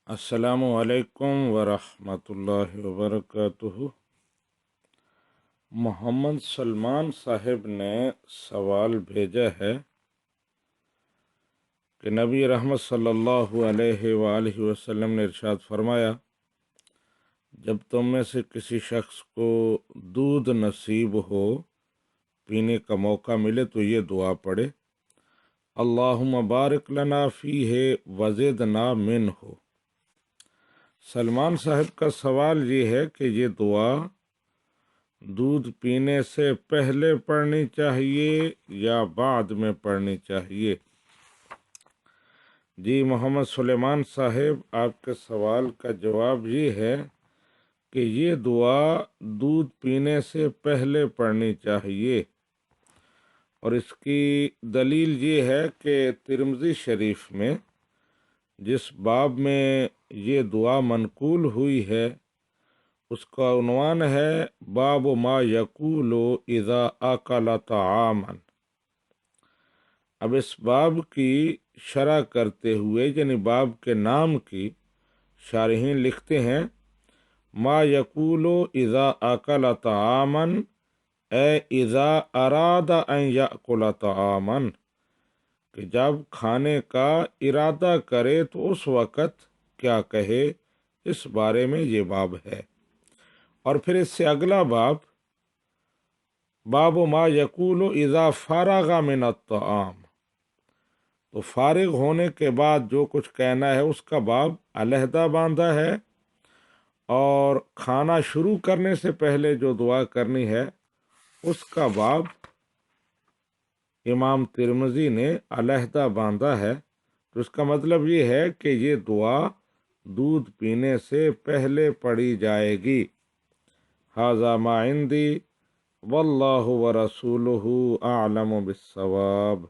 السلام علیکم ورحمۃ اللہ وبرکاتہ۔ محمد سلمان صاحب نے سوال بھیجا ہے کہ نبی رحمت صلی اللہ علیہ وآلہ وسلم نے ارشاد فرمایا، جب تم میں سے کسی شخص کو دودھ نصیب ہو، پینے کا موقع ملے تو یہ دعا پڑھے، اللہم بارک لنا فیہ وزدنا منہ۔ سلمان صاحب کا سوال یہ ہے کہ یہ دعا دودھ پینے سے پہلے پڑھنی چاہیے یا بعد میں پڑھنی چاہیے؟ جی محمد سلیمان صاحب، آپ کے سوال کا جواب یہ ہے کہ یہ دعا دودھ پینے سے پہلے پڑھنی چاہیے، اور اس کی دلیل یہ ہے کہ ترمذی شریف میں جس باب میں یہ دعا منقول ہوئی ہے اس کا عنوان ہے باب ما یقول اذا اکل طعاما۔ اب اس باب کی شرح کرتے ہوئے، یعنی باب کے نام کی شارحین لکھتے ہیں، ما یقول اذا اکل طعاما اے اذا اراد ان یاکل طعاما، کہ جب کھانے کا ارادہ کرے تو اس وقت کیا کہے، اس بارے میں یہ باب ہے۔ اور پھر اس سے اگلا باب، باب ما یقول اذا فرغ من الطعام، تو فارغ ہونے کے بعد جو کچھ کہنا ہے اس کا باب علیحدہ باندھا ہے، اور کھانا شروع کرنے سے پہلے جو دعا کرنی ہے اس کا باب امام ترمذی نے علیحدہ باندھا ہے۔ تو اس کا مطلب یہ ہے کہ یہ دعا دودھ پینے سے پہلے پڑھی جائے گی۔ ھذا ما عندی واللہ ورسولہ اعلم بالصواب۔